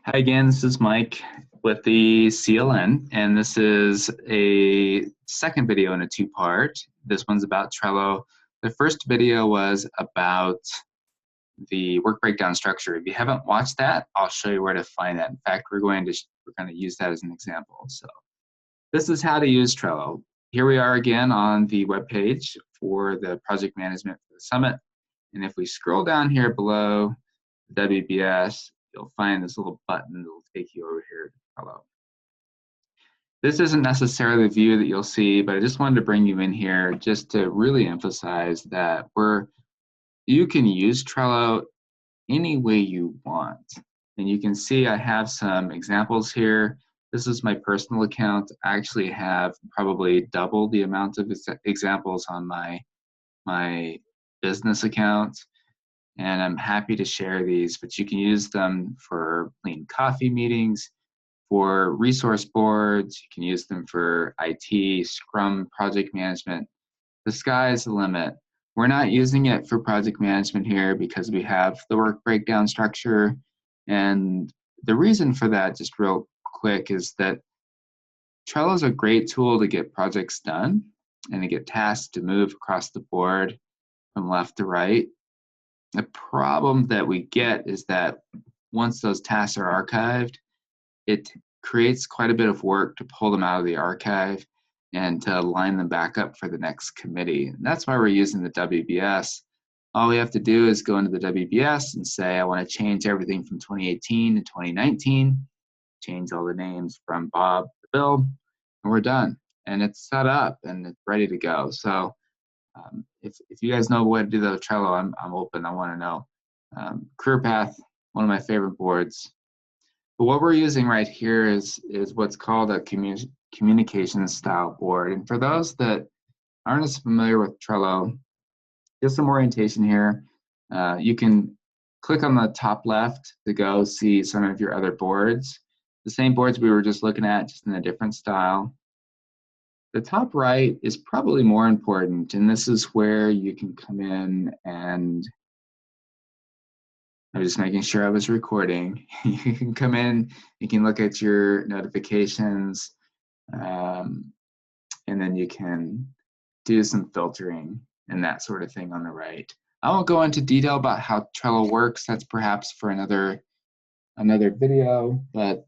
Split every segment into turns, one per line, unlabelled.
Hi again, this is Mike with the CLN, and this is a second video in a two-part. This one's about Trello. The first video was about the work breakdown structure. If you haven't watched that, I'll show you where to find that. In fact, we're going to use that as an example. So this is how to use Trello. Here we are again on the web page for the project management for the summit. And if we scroll down here below the WBS, you'll find this little button that will take you over here to Trello. This isn't necessarily the view that you'll see, but I just wanted to bring you in here just to really emphasize that you can use Trello any way you want. And you can see I have some examples here. This is my personal account. I actually have probably double the amount of examples on my business account. And I'm happy to share these, but you can use them for clean coffee meetings, for resource boards, you can use them for IT, Scrum, project management. The sky's the limit. We're not using it for project management here because we have the work breakdown structure. And the reason for that, just real quick, is that Trello is a great tool to get projects done and to get tasks to move across the board from left to right. The problem that we get is that once those tasks are archived, it creates quite a bit of work to pull them out of the archive and to line them back up for the next committee. And that's why we're using the WBS. All we have to do is go into the WBS and say, I want to change everything from 2018 to 2019, change all the names from Bob to Bill, and we're done. And it's set up and it's ready to go. So if you guys know what to do with Trello, I'm open. I want to know. Career Path, one of my favorite boards. But what we're using right here is what's called a communication style board. And for those that aren't as familiar with Trello, just some orientation here. You can click on the top left to go see some of your other boards. The same boards we were just looking at, just in a different style. The top right is probably more important, and this is where you can come in and I'm just making sure I was recording. You can come in, you can look at your notifications, and then you can do some filtering and that sort of thing on the right. I won't go into detail about how Trello works. That's perhaps for another video, but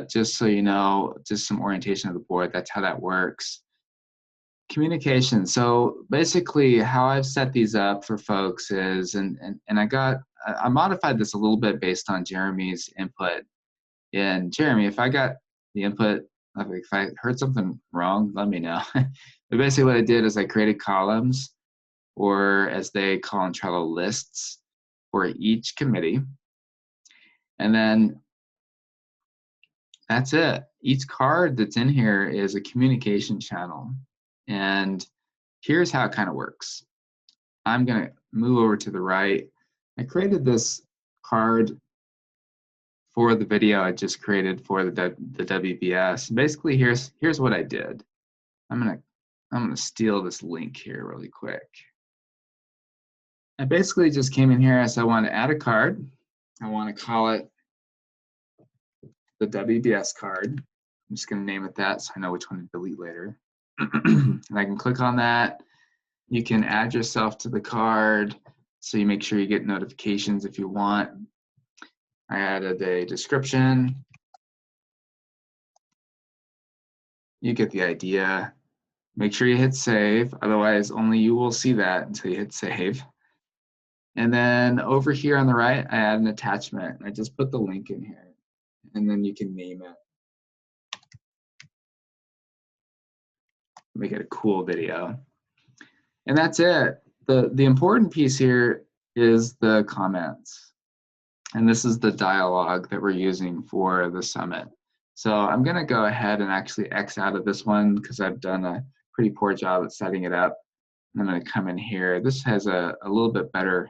just so you know, just some orientation of the board, that's how that works. Communication. So basically how I've set these up for folks is, and I modified this a little bit based on Jeremy's input. And Jeremy, if I got the input, if I heard something wrong, let me know. But basically what I did is I created columns, or as they call in Trello, lists for each committee. And then that's it. Each card that's in here is a communication channel. And here's how it kind of works. I'm going to move over to the right. I created this card for the video I just created for the WBS. Basically, here's what I did. I'm gonna steal this link here really quick. I basically just came in here as I want to add a card. I want to call it the WBS card. I'm just going to name it that so I know which one to delete later. And I can click on that. You can add yourself to the card so you make sure you get notifications if you want. I added a description. You get the idea. Make sure you hit save, otherwise only you will see that until you hit save. And then over here on the right, I add an attachment. I just put the link in here, and then you can name it. Make it a cool video. And that's it. The important piece here is the comments. And this is the dialogue that we're using for the summit. So I'm going to go ahead and actually X out of this one because I've done a pretty poor job at setting it up. I'm going to come in here. This has a little bit better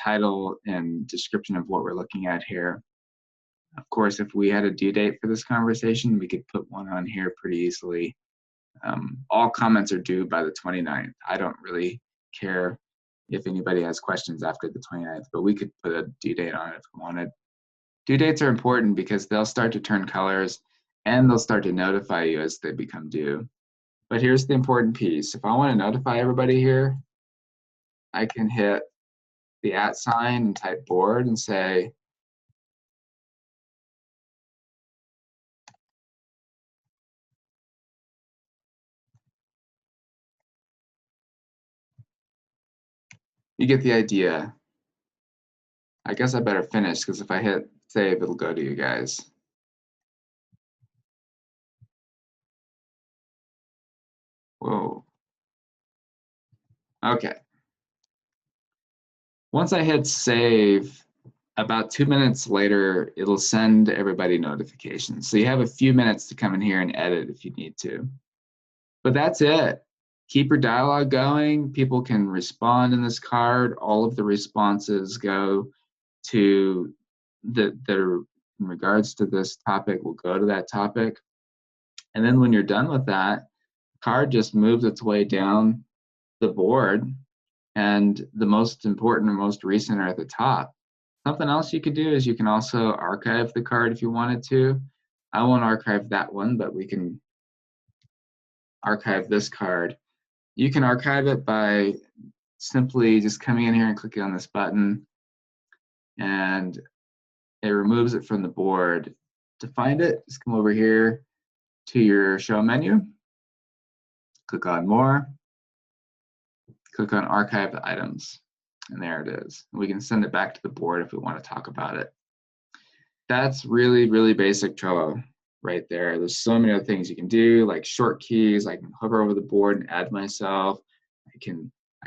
title and description of what we're looking at here. Of course, if we had a due date for this conversation, we could put one on here pretty easily. All comments are due by the 29th. I don't really care if anybody has questions after the 29th, but we could put a due date on it if we wanted. Due dates are important because they'll start to turn colors and they'll start to notify you as they become due. But here's the important piece. If I want to notify everybody here, I can hit the @ sign and type board and say, you get the idea. I guess I better finish because if I hit save, it'll go to you guys. Whoa. Okay. Once I hit save, about 2 minutes later, it'll send everybody notifications. So you have a few minutes to come in here and edit if you need to. But that's it. Keep your dialogue going. People can respond in this card. All of the responses go to that are in regards to this topic will go to that topic. And then when you're done with that, the card just moves its way down the board, and the most important or most recent are at the top. Something else you could do is you can also archive the card if you wanted to. I won't archive that one, but we can archive this card. You can archive it by simply just coming in here and clicking on this button, and it removes it from the board. To find it, just come over here to your show menu, click on more, click on archive items, and there it is. We can send it back to the board if we want to talk about it. That's really, really basic Trello right there. There's so many other things you can do, like short keys. I can hover over the board and add myself. I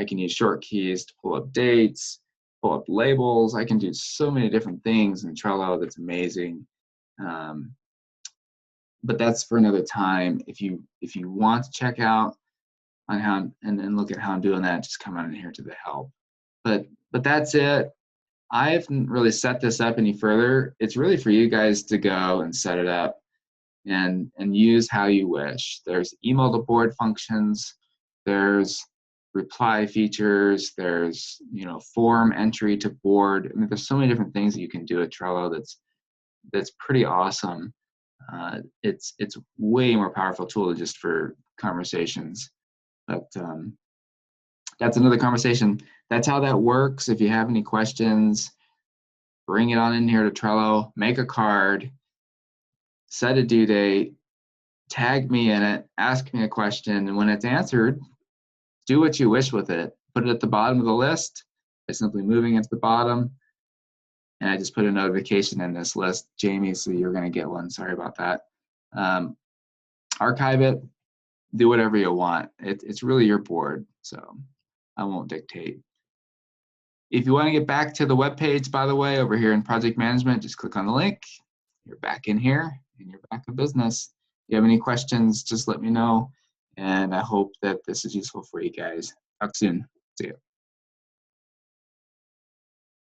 can use short keys to pull up dates, pull up labels. I can do so many different things in Trello that's amazing. But that's for another time. If you want to check out on how and look at how I'm doing that, just come on in here to the help. But that's it. I haven't really set this up any further. It's really for you guys to go and set it up and use how you wish. There's email to board functions, there's reply features, there's form entry to board. I mean, there's so many different things that you can do at Trello that's pretty awesome. It's way more powerful tool just for conversations. But that's another conversation. That's how that works. If you have any questions, bring it on in here to Trello, make a card, set a due date, tag me in it, ask me a question, and when it's answered, do what you wish with it. Put it at the bottom of the list by simply moving it to the bottom, and I just put a notification in this list. Jamie, so you're going to get one. Sorry about that. Archive it, do whatever you want. It's really your board, so I won't dictate. If you want to get back to the web page, by the way, over here in project management, just click on the link. You're back in here and you're back in business. If you have any questions, just let me know. And I hope that this is useful for you guys. Talk soon. See you.